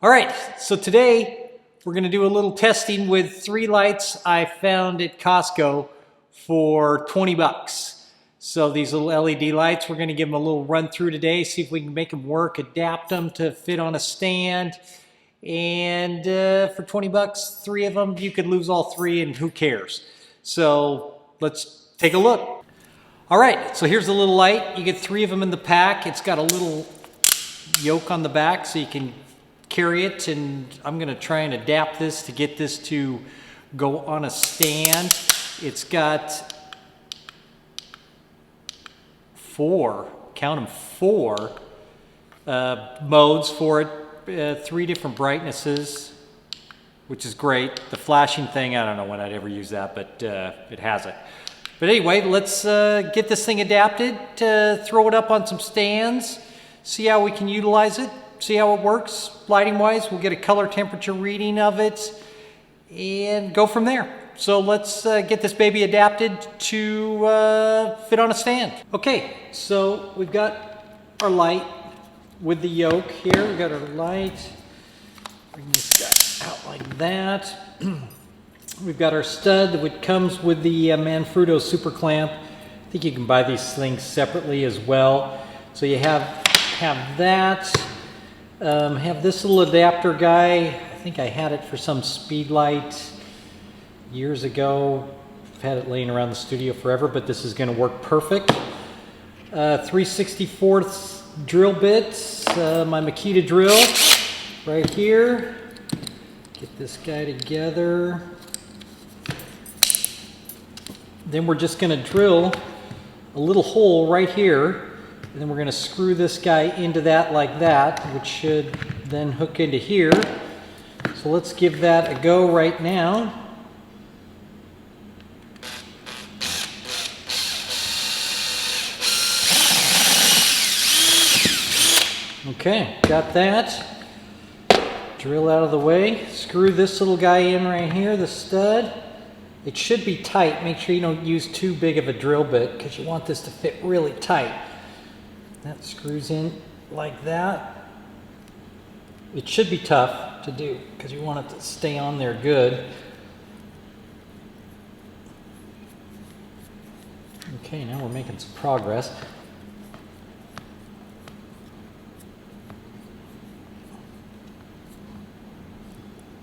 All right, so today we're going to do a little testing with 3 lights I found at Costco for 20 bucks. So these little LED lights, we're going to give them a little run through today, see if we can make them work, adapt them to fit on a stand. And for 20 bucks, 3 of them, you could lose all 3 and who cares? So let's take a look. All right, so here's the little light. You get 3 of them in the pack. It's got a little yoke on the back so you can carry it, and I'm going to try and adapt this to get this to go on a stand. It's got 4, count them, 4 modes for it, 3 different brightnesses, which is great. The flashing thing, I don't know when I'd ever use that, but it has it. But anyway, let's get this thing adapted, throw it up on some stands, see how we can utilize it, see how it works lighting wise. We'll get a color temperature reading of it and go from there. So let's get this baby adapted to fit on a stand. Okay, so we've got our light with the yoke here. We've got our light. Bring this guy out like that. We've got our stud, which comes with the Manfrotto super clamp. I think you can buy these things separately as well. So you have that. Have this little adapter guy. I think I had it for some speed light years ago. I've had it laying around the studio forever, but this is going to work perfect. 3/64 drill bits, my Makita drill right here. Get this guy together. Then we're just going to drill a little hole right here. And then we're going to screw this guy into that like that, which should then hook into here. So let's give that a go right now. Okay, got that. Drill out of the way. Screw this little guy in right here, the stud. It should be tight. Make sure you don't use too big of a drill bit because you want this to fit really tight. That screws in like that. It should be tough to do because you want it to stay on there good. Okay, now we're making some progress.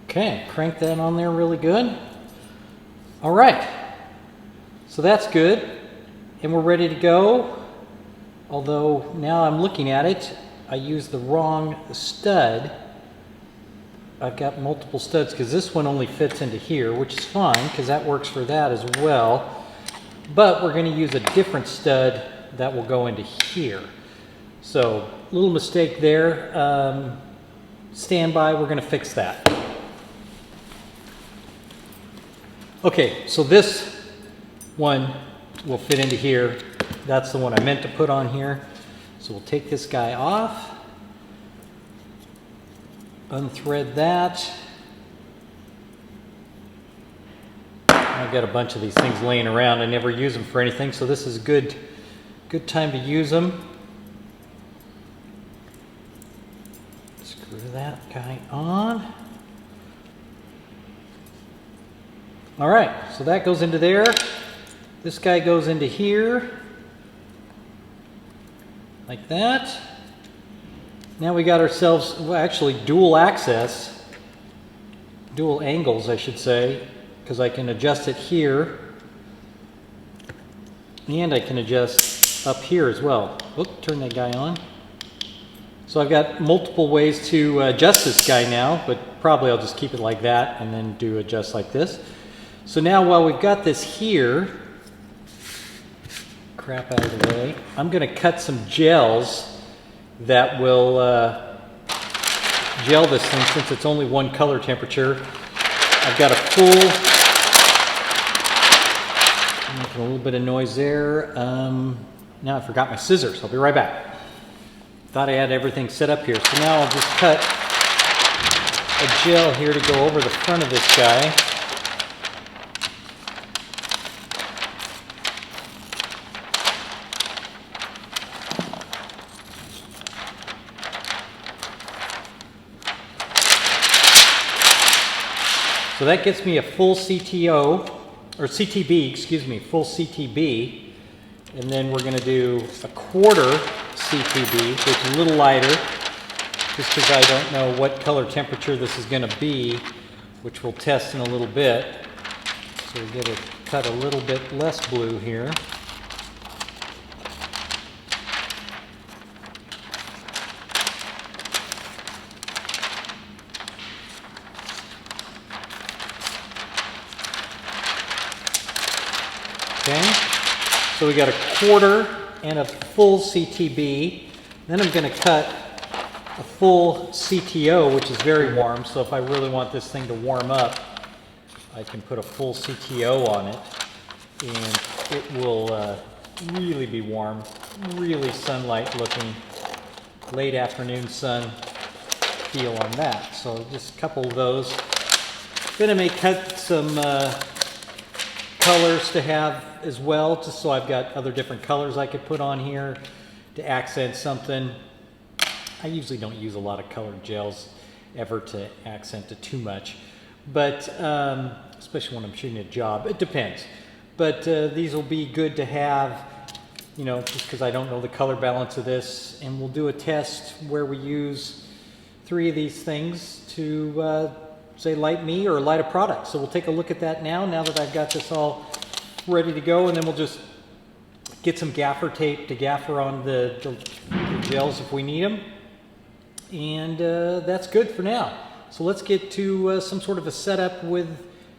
Okay, crank that on there really good. All right, so that's good, and we're ready to go. Although now I'm looking at it, I used the wrong stud. I've got multiple studs because this one only fits into here, which is fine because that works for that as well. But we're going to use a different stud that will go into here. So, little mistake there. Stand by, we're going to fix that. Okay, so this one will fit into here. That's the one I meant to put on here. So we'll take this guy off, unthread that. I've got a bunch of these things laying around. I never use them for anything, so this is a good time to use them. Screw that guy on. All right, so that goes into there. This guy goes into here. Like that. Now we got ourselves, well, actually dual access, dual angles I should say, because I can adjust it here and I can adjust up here as well. Oop, turn that guy on. So I've got multiple ways to adjust this guy now, but probably I'll just keep it like that and then do adjust like this. So now while we've got this here, crap out of the way, I'm going to cut some gels that will gel this thing since it's only one color temperature. I've got a full, making a little bit of noise there. Now I forgot my scissors. I'll be right back. Thought I had everything set up here. So now I'll just cut a gel here to go over the front of this guy. So that gets me a full CTO, or CTB, excuse me, full CTB. And then we're going to do a quarter CTB, which is a little lighter, just because I don't know what color temperature this is going to be, which we'll test in a little bit. So we get to cut a little bit less blue here. Okay, so we got a quarter and a full CTB. Then I'm going to cut a full CTO, which is very warm. So if I really want this thing to warm up, I can put a full CTO on it, and it will really be warm, really sunlight looking, late afternoon sun feel on that. So just a couple of those. Then I may cut some colors to have as well, just so I've got other different colors I could put on here to accent something. I usually don't use a lot of colored gels ever to accent it too much, but especially when I'm shooting a job, it depends. But these will be good to have, you know, just because I don't know the color balance of this. And we'll do a test where we use 3 of these things to say light me or light a product. So we'll take a look at that now that I've got this all ready to go, and then we'll just get some gaffer tape to gaffer on the gels if we need them. And that's good for now. So let's get to some sort of a setup with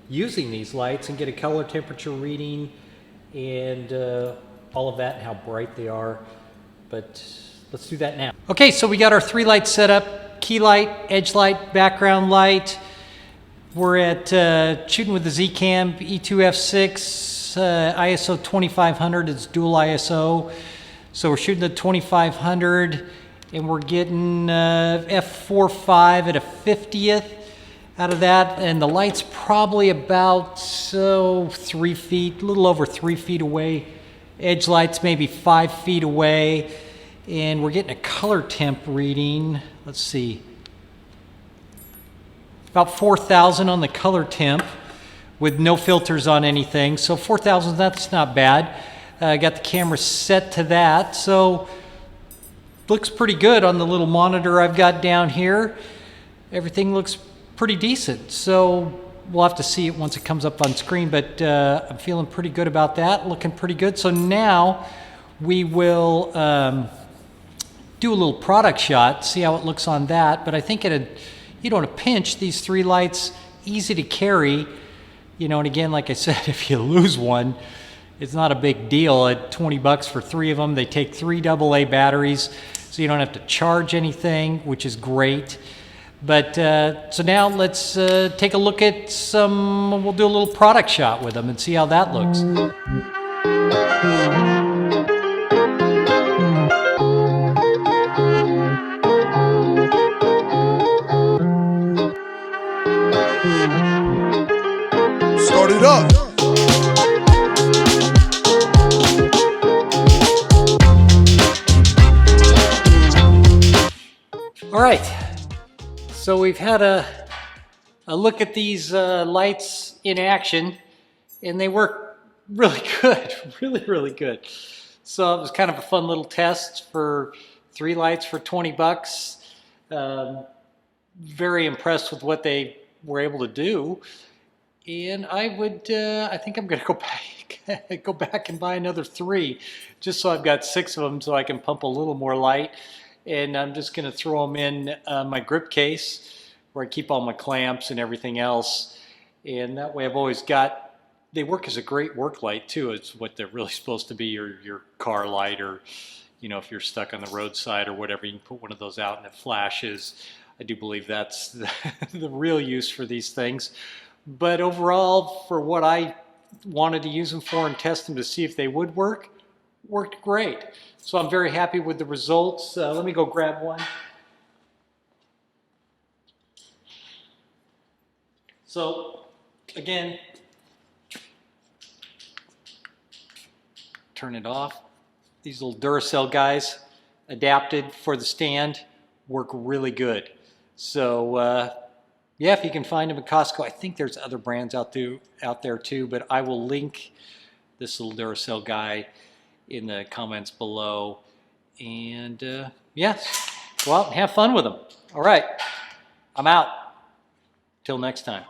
using these lights and get a color temperature reading and all of that and how bright they are. But let's do that now. Okay, so we got our 3 lights set up: key light, edge light, background light. We're at shooting with the Z-Cam E2F6 ISO 2500. It's dual ISO. So we're shooting at 2500 and we're getting f4.5 at a 50th out of that. And the light's probably about 3 feet, a little over 3 feet away. Edge light's maybe 5 feet away. And we're getting a color temp reading. Let's see. About 4,000 on the color temp with no filters on anything. So 4,000, that's not bad. I got the camera set to that. So looks pretty good on the little monitor I've got down here. Everything looks pretty decent. So we'll have to see it once it comes up on screen, but I'm feeling pretty good about that. Looking pretty good. So now we will do a little product shot, see how it looks on that. But I think at a pinch, these 3 lights, easy to carry. You know, and again, like I said, if you lose one, it's not a big deal. At 20 bucks for 3 of them, they take 3 AA batteries, so you don't have to charge anything, which is great. But so now let's take a look at some, we'll do a little product shot with them and see how that looks. Start it up. All right, so we've had a look at these lights in action, and they work really good, really good. So it was kind of a fun little test for 3 lights for 20 bucks. Very impressed with what they were able to do. And I think I'm gonna go back and buy another 3, just so I've got 6 of them, so I can pump a little more light. And I'm just gonna throw them in my grip case, where I keep all my clamps and everything else. And that way I've always got, they work as a great work light too. It's what they're really supposed to be, your car light, or, you know, if you're stuck on the roadside or whatever, you can put one of those out and it flashes. I do believe that's the real use for these things. But overall, for what I wanted to use them for and test them to see if they would work, worked great. So I'm very happy with the results. Let me go grab one. So again, turn it off. These little Duracell guys, adapted for the stand, work really good. So Yeah, if you can find them at Costco. I think there's other brands out there too, but I will link this little Duracell guy in the comments below. And yes, go out and have fun with them. All right, I'm out. Till next time.